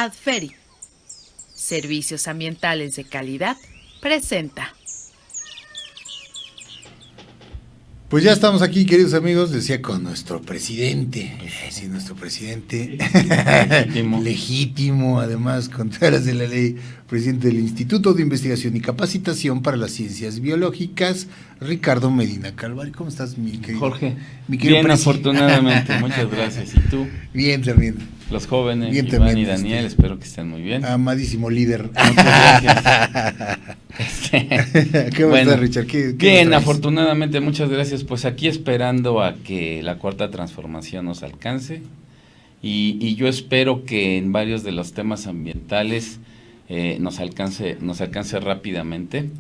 Adferi, Servicios Ambientales de Calidad, presenta. Pues ya estamos aquí, queridos amigos, decía con nuestro presidente, sí, nuestro presidente legítimo, además, con todas las de la ley, presidente del Instituto de Investigación y Capacitación para las Ciencias Biológicas, Ricardo Medina Calvari. ¿Cómo estás, mi querido Jorge? Mi querido bien, afortunadamente, muchas gracias. ¿Y tú? Bien, también. Los jóvenes, bien, Iván y Daniel, espero que estén muy bien. Amadísimo líder. Muchas gracias. ¿Qué bueno, estás, Richard? ¿Qué bien, afortunadamente, muchas gracias. Pues aquí esperando a que la cuarta transformación nos alcance y yo espero que en varios de los temas ambientales nos alcance rápidamente.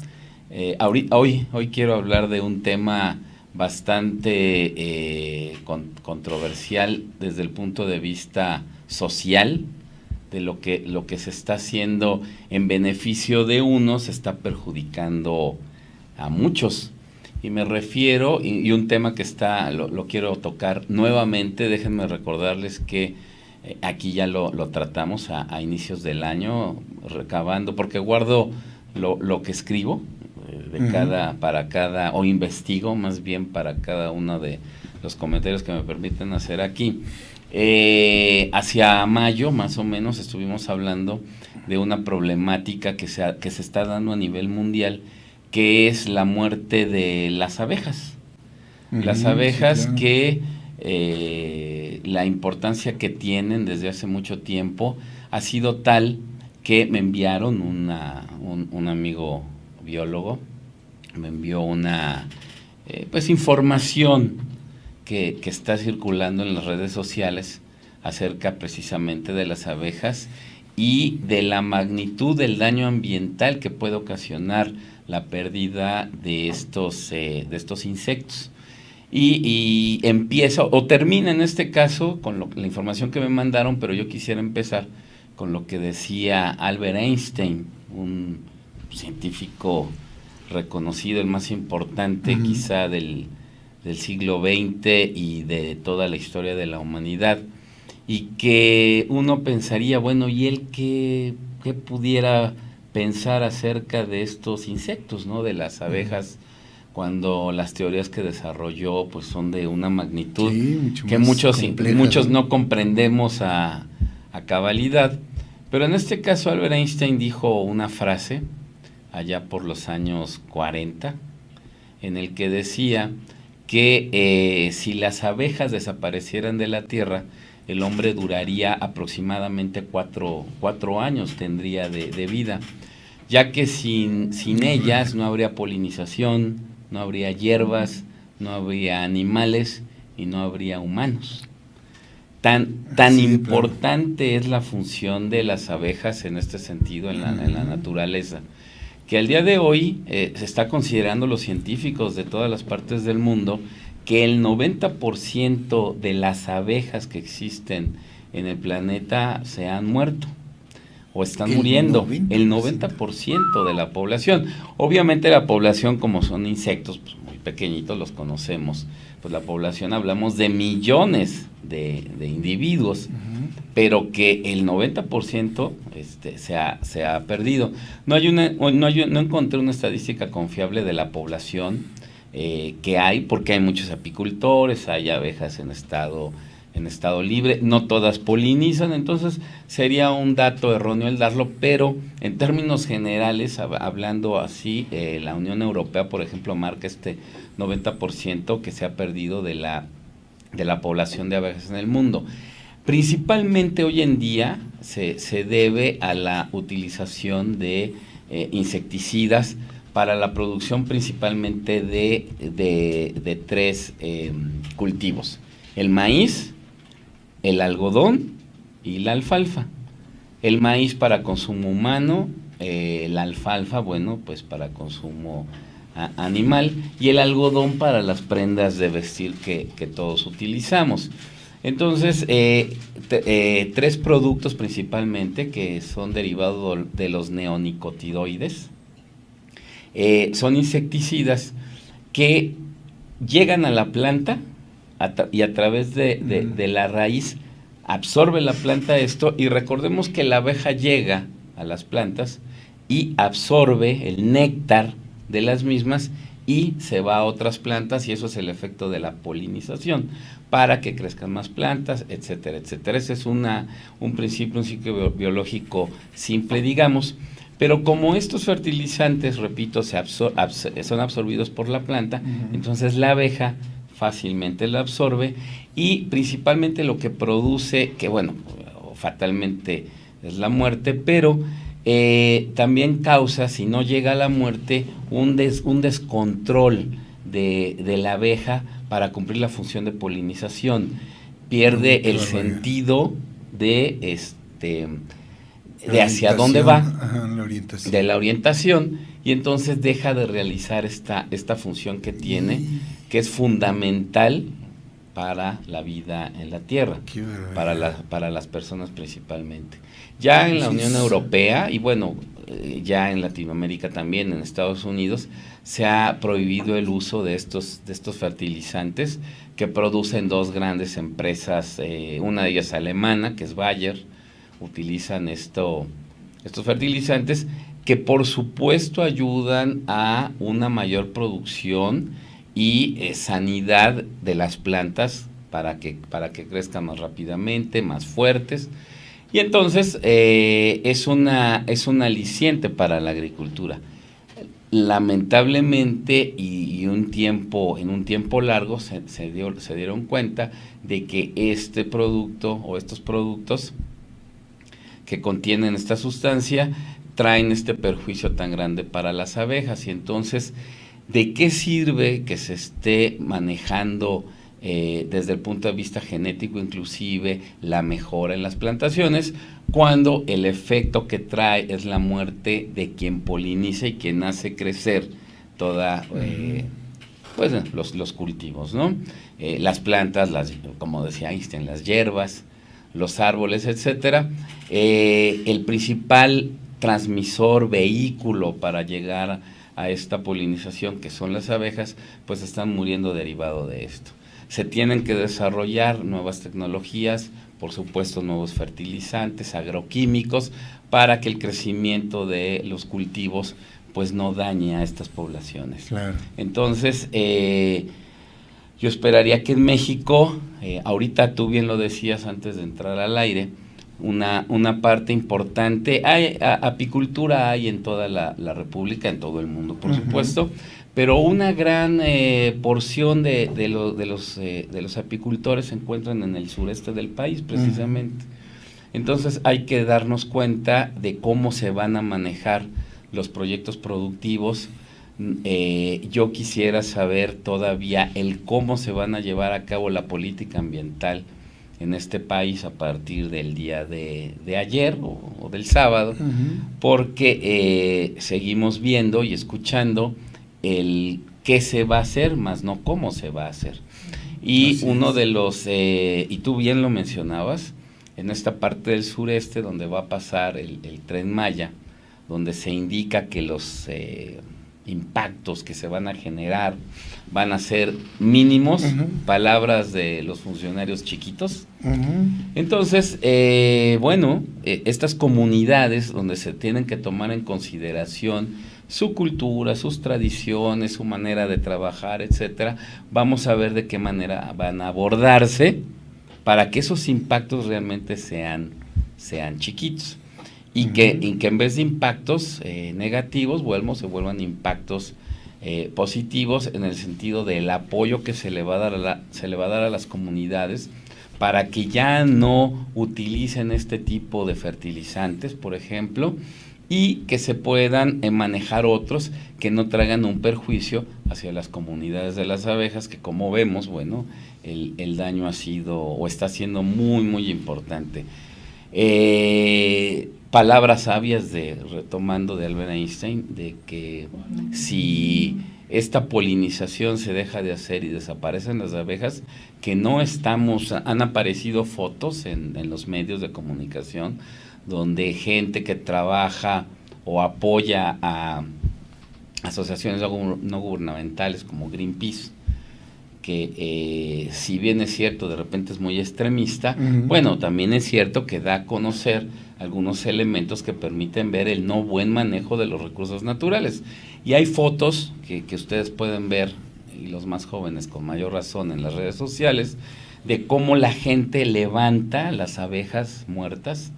Hoy quiero hablar de un tema bastante controversial desde el punto de vista social, de lo que se está haciendo en beneficio de unos se está perjudicando a muchos. Y me refiero, y un tema que lo quiero tocar nuevamente, déjenme recordarles que aquí ya lo tratamos a inicios del año, recabando, porque guardo lo que escribo, o investigo más bien para cada uno de los comentarios que me permiten hacer aquí. Hacia mayo más o menos estuvimos hablando de una problemática que se está dando a nivel mundial, que es la muerte de las abejas. Las abejas, sí, claro. Que la importancia que tienen desde hace mucho tiempo ha sido tal que me enviaron un amigo biólogo, me envió una información que está circulando en las redes sociales acerca precisamente de las abejas y de la magnitud del daño ambiental que puede ocasionar la pérdida de estos insectos. Y empieza o termina en este caso con la información que me mandaron, pero yo quisiera empezar con lo que decía Albert Einstein, un científico reconocido, el más importante quizá del siglo XX y de toda la historia de la humanidad, y que uno pensaría, bueno, ¿y él qué pudiera pensar acerca de estos insectos, ¿no? De las abejas, cuando las teorías que desarrolló pues son de una magnitud, sí, que muchos no comprendemos a cabalidad. Pero en este caso Albert Einstein dijo una frase allá por los años 40, en el que decía que si las abejas desaparecieran de la Tierra, el hombre duraría aproximadamente 4 años, tendría de vida, ya que sin ellas no habría polinización, no habría hierbas, no habría animales y no habría humanos. Tan sí, importante claro. Es la función de las abejas en este sentido, en la naturaleza, que al día de hoy se está considerando, los científicos de todas las partes del mundo, que el 90% de las abejas que existen en el planeta se han muerto o están muriendo, 90%. El 90% de la población. Obviamente la población, como son insectos pues muy pequeñitos, los conocemos, pues la población hablamos de millones de individuos, pero que el 90% se ha perdido. No encontré una estadística confiable de la población que hay, porque hay muchos apicultores, hay abejas en estado libre, no todas polinizan, entonces sería un dato erróneo el darlo, pero en términos generales, hablando así, la Unión Europea, por ejemplo, marca 90% que se ha perdido de la población de abejas en el mundo. Principalmente hoy en día se debe a la utilización de insecticidas para la producción principalmente de 3 cultivos: el maíz, el algodón y la alfalfa. El maíz para consumo humano, la alfalfa, bueno, pues para consumo animal, y el algodón para las prendas de vestir que todos utilizamos. Entonces, 3 productos principalmente que son derivados de los neonicotidoides, son insecticidas que llegan a la planta y a través de la raíz absorbe la planta esto, y recordemos que la abeja llega a las plantas y absorbe el néctar de las mismas y se va a otras plantas, y eso es el efecto de la polinización, para que crezcan más plantas, etcétera, etcétera. Ese es un ciclo biológico simple, digamos, pero como estos fertilizantes, repito, son absorbidos por la planta, entonces la abeja fácilmente la absorbe, y principalmente lo que produce, que bueno, fatalmente es la muerte, pero también causa, si no llega a la muerte, un descontrol de la abeja para cumplir la función de polinización. Pierde el sentido de hacia dónde va, de la orientación, y entonces deja de realizar esta función que tiene, que es fundamental para la vida en la Tierra, para las personas principalmente. Ya en la Unión Europea, y bueno, ya en Latinoamérica también, en Estados Unidos, se ha prohibido el uso de estos fertilizantes que producen dos grandes empresas, una de ellas alemana, que es Bayer. Utilizan estos fertilizantes que por supuesto ayudan a una mayor producción y sanidad de las plantas para que crezcan más rápidamente, más fuertes, y entonces es un aliciente para la agricultura. Lamentablemente, en un tiempo largo se dieron cuenta de que este producto o estos productos que contienen esta sustancia traen este perjuicio tan grande para las abejas, y entonces, ¿de qué sirve que se esté manejando desde el punto de vista genético inclusive la mejora en las plantaciones, cuando el efecto que trae es la muerte de quien poliniza y quien hace crecer toda pues los cultivos, ¿no? Las plantas, como decía Einstein, las hierbas, los árboles, etcétera. El principal transmisor, vehículo para llegar a esta polinización, que son las abejas, pues están muriendo derivado de esto. Se tienen que desarrollar nuevas tecnologías, por supuesto nuevos fertilizantes, agroquímicos, para que el crecimiento de los cultivos pues no dañe a estas poblaciones. Claro. Entonces, yo esperaría que en México, ahorita tú bien lo decías antes de entrar al aire, una parte importante, apicultura hay en toda la República, en todo el mundo, por supuesto, pero una gran porción de los apicultores se encuentran en el sureste del país, precisamente. Entonces hay que darnos cuenta de cómo se van a manejar los proyectos productivos. Yo quisiera saber todavía el cómo se van a llevar a cabo la política ambiental en este país a partir del día de ayer o del sábado, porque seguimos viendo y escuchando el qué se va a hacer, más no cómo se va a hacer. Y uno de los, y tú bien lo mencionabas, en esta parte del sureste donde va a pasar el Tren Maya, donde se indica que los impactos que se van a generar van a ser mínimos, palabras de los funcionarios chiquitos. Entonces, estas comunidades donde se tienen que tomar en consideración su cultura, sus tradiciones, su manera de trabajar, etcétera, vamos a ver de qué manera van a abordarse para que esos impactos realmente sean chiquitos. Y que en vez de impactos negativos se vuelvan impactos positivos, en el sentido del apoyo que se le va a dar a las comunidades para que ya no utilicen este tipo de fertilizantes, por ejemplo, y que se puedan manejar otros que no traigan un perjuicio hacia las comunidades de las abejas, que como vemos, bueno, el daño ha sido o está siendo muy, muy importante. Palabras sabias retomando de Albert Einstein, de que si esta polinización se deja de hacer y desaparecen las abejas, que han aparecido fotos en los medios de comunicación donde gente que trabaja o apoya a asociaciones no gubernamentales como Greenpeace, porque si bien es cierto, de repente es muy extremista, Ujú. bueno, también es cierto que da a conocer algunos elementos que permiten ver el no buen manejo de los recursos naturales. Y hay fotos que ustedes pueden ver, y los más jóvenes con mayor razón en las redes sociales, de cómo la gente levanta las abejas muertas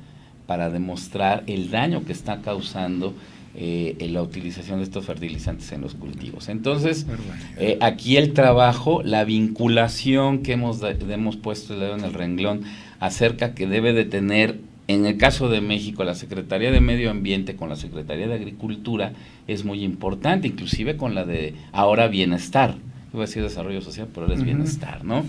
para demostrar el daño que está causando en la utilización de estos fertilizantes en los cultivos. Entonces, aquí el trabajo, la vinculación que hemos puesto el dedo en el renglón acerca que debe de tener, en el caso de México, la Secretaría de Medio Ambiente con la Secretaría de Agricultura es muy importante, inclusive con la de ahora Bienestar. Iba a decir Desarrollo Social, pero ahora es Bienestar, ¿no?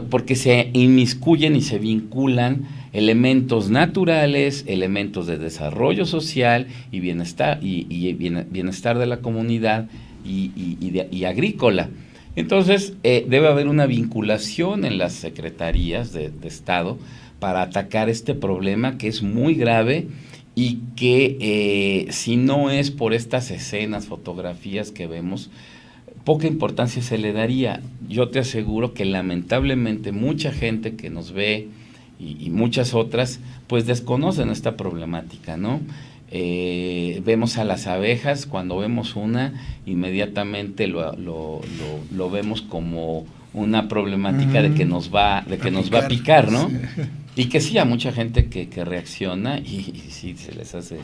Porque se inmiscuyen y se vinculan elementos naturales, elementos de desarrollo social y bienestar, bienestar de la comunidad y agrícola. Entonces, debe haber una vinculación en las secretarías de Estado para atacar este problema que es muy grave y que si no es por estas escenas, fotografías que vemos, poca importancia se le daría. Yo te aseguro que lamentablemente mucha gente que nos ve y muchas otras, pues desconocen esta problemática, ¿no? Vemos a las abejas, cuando vemos una, inmediatamente lo vemos como una problemática de que nos va a picar, ¿no? Sí. Y que sí, a mucha gente que reacciona y sí se les hace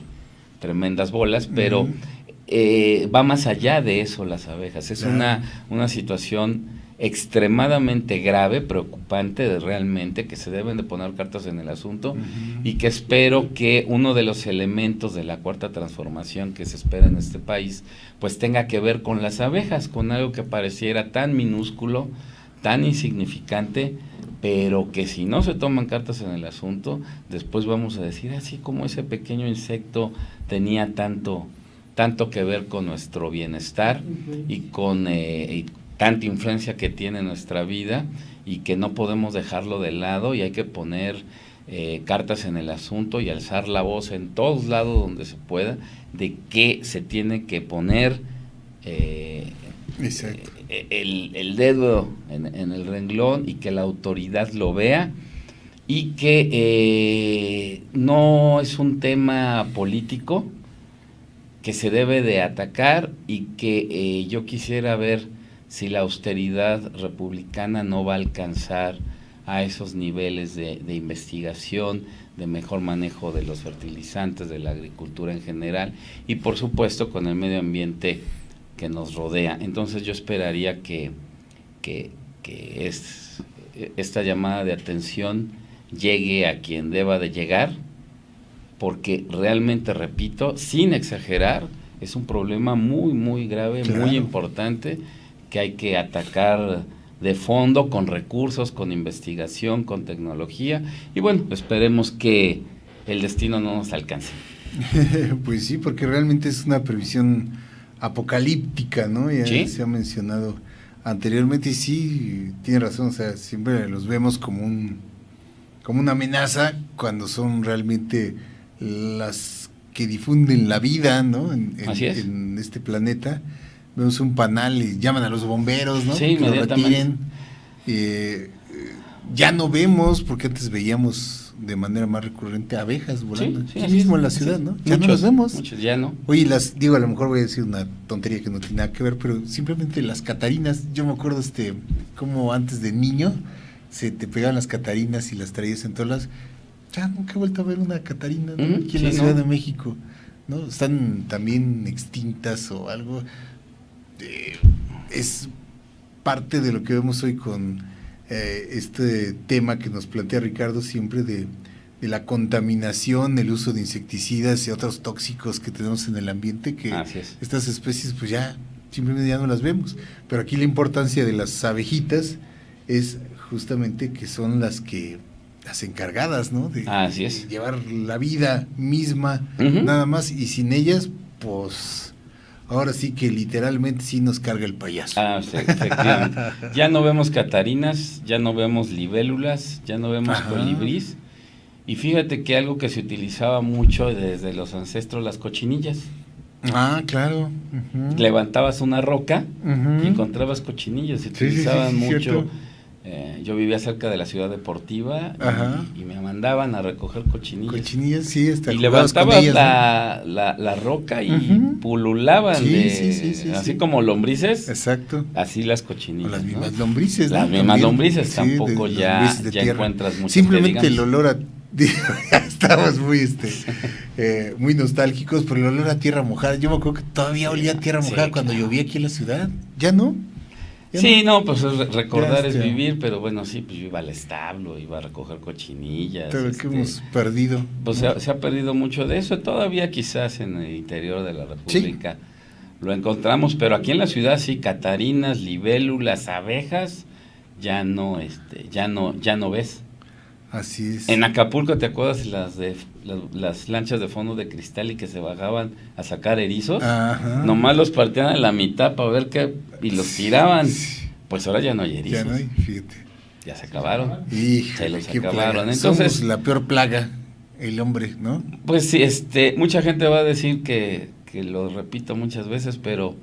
tremendas bolas, pero va más allá de eso las abejas. Es una situación extremadamente grave, preocupante realmente, que se deben de poner cartas en el asunto y que espero que uno de los elementos de la cuarta transformación que se espera en este país, pues tenga que ver con las abejas, con algo que pareciera tan minúsculo, tan insignificante, pero que si no se toman cartas en el asunto, después vamos a decir, así como ese pequeño insecto tenía tanto que ver con nuestro bienestar y con tanta influencia que tiene en nuestra vida y que no podemos dejarlo de lado y hay que poner cartas en el asunto y alzar la voz en todos lados donde se pueda de que se tiene que poner el dedo en el renglón y que la autoridad lo vea y que no es un tema político que se debe de atacar y que yo quisiera ver si la austeridad republicana no va a alcanzar a esos niveles de investigación, de mejor manejo de los fertilizantes, de la agricultura en general y por supuesto con el medio ambiente que nos rodea. Entonces yo esperaría que esta llamada de atención llegue a quien deba de llegar, porque realmente, repito, sin exagerar, es un problema muy, muy grave, claro, muy importante, que hay que atacar de fondo, con recursos, con investigación, con tecnología, y bueno, esperemos que el destino no nos alcance. Pues sí, porque realmente es una previsión apocalíptica, ¿no? Ya ¿sí? Se ha mencionado anteriormente, y sí, tiene razón, o sea, siempre los vemos como una amenaza, cuando son realmente las que difunden la vida, ¿no? En este planeta. Vemos un panal y llaman a los bomberos, ¿no? Sí, inmediatamente. Ya no vemos, porque antes veíamos de manera más recurrente abejas volando. Sí, aquí mismo en la ciudad, ¿no? Ya no las vemos. Muchos ya no. Oye, a lo mejor voy a decir una tontería que no tiene nada que ver, pero simplemente las catarinas, yo me acuerdo como antes de niño se te pegaban las catarinas y las traías en todas las... Ya nunca he vuelto a ver una catarina, ¿no? Aquí en la Ciudad de México, ¿no? Están también extintas o algo. Es parte de lo que vemos hoy con este tema que nos plantea Ricardo siempre de la contaminación, el uso de insecticidas y otros tóxicos que tenemos en el ambiente, que estas especies pues ya simplemente ya no las vemos. Pero aquí la importancia de las abejitas es justamente que son las encargadas, ¿no? De llevar la vida misma, nada más, y sin ellas, pues ahora sí que literalmente sí nos carga el payaso. Sí, efectivamente. Ya no vemos catarinas, ya no vemos libélulas, ya no vemos colibrís, y fíjate que algo que se utilizaba mucho desde los ancestros, las cochinillas. Ah, claro. Ujú. Levantabas una roca Ujú. y encontrabas cochinillos. Se Sí, sí, utilizaban sí, mucho. cierto. Yo vivía cerca de la ciudad deportiva Ajá. y me mandaban a recoger cochinillos. Cochinillas, sí, hasta Y jugabas con levantabas ellas, ¿no? la roca y Ujú. pululaban Sí, sí, así sí. como lombrices, Exacto. así las O cochinillas. las ¿no? mismas lombrices, ¿no? Las mismas También. lombrices, Sí, tampoco de ya, lombrices de ya tierra. encuentras muchas. Simplemente que el digamos. olor a... Estamos muy nostálgicos, pero el olor a tierra mojada. Yo me acuerdo que todavía olía a tierra Sí, mojada cuando claro. llovía aquí en la ciudad. ¿Ya no? ¿Ya Sí, no? no, pues recordar Ya es está. vivir, pero bueno, sí, pues yo iba al establo, iba a recoger cochinillas. Todo lo que hemos perdido. Pues se ha perdido mucho de eso, todavía quizás en el interior de la República lo encontramos, pero aquí en la ciudad sí, catarinas, libélulas, abejas, ya no, ya no ves. Así es. En Acapulco, ¿te acuerdas las lanchas de fondo de cristal y que se bajaban a sacar erizos? Ajá. Nomás los partían a la mitad para ver qué y los tiraban. Sí. Pues ahora ya no hay erizos. Ya no hay, fíjate. Ya se acabaron. Híjole, Se los qué acabaron. plaga. Entonces, Somos la peor plaga, el hombre, ¿no? pues sí, mucha gente va a decir que lo repito muchas veces, pero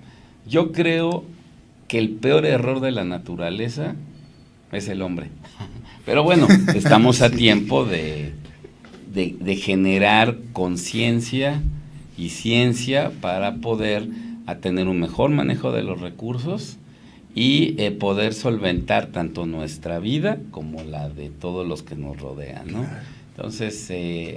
yo creo que el peor error de la naturaleza es el hombre. Pero bueno, estamos a tiempo de generar conciencia y ciencia para poder tener un mejor manejo de los recursos y poder solventar tanto nuestra vida como la de todos los que nos rodean, ¿no? Entonces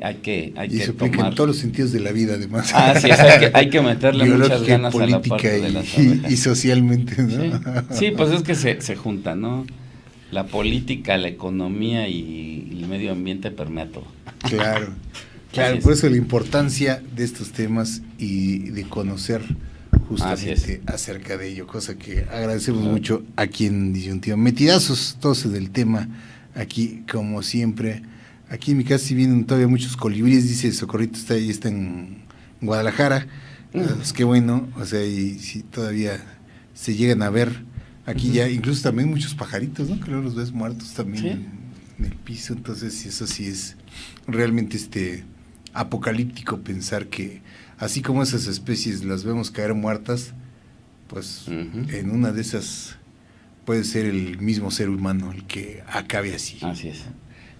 hay que Y se aplica en todos los sentidos de la vida, además. Así es, hay que meterle muchas Biológica, ganas a la parte de las abejas. y socialmente, ¿no? Sí. Sí, pues es que se juntan, ¿no? La política, la economía y el medio ambiente permea todo. Claro, claro, por eso la importancia de estos temas y de conocer justamente acerca de ello, cosa que agradecemos mucho aquí en Disyuntiva. Metidazos todos del tema, aquí como siempre. Aquí en mi casa sí vienen todavía muchos colibríes, dice Socorrito, está en Guadalajara. Pues qué bueno, o sea, y si todavía se llegan a ver aquí ya, incluso también muchos pajaritos, ¿no? Que luego los ves muertos también en el piso, entonces eso sí es realmente apocalíptico pensar que así como esas especies las vemos caer muertas, pues en una de esas puede ser el mismo ser humano el que acabe así. Así es.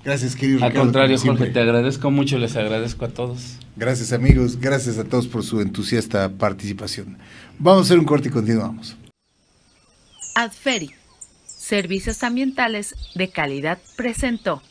Gracias, querido Al Ricardo, contrario, como siempre. Jorge, te agradezco mucho, les agradezco a todos. Gracias, amigos, gracias a todos por su entusiasta participación. Vamos a hacer un corte y continuamos. Adferi, Servicios Ambientales de Calidad presentó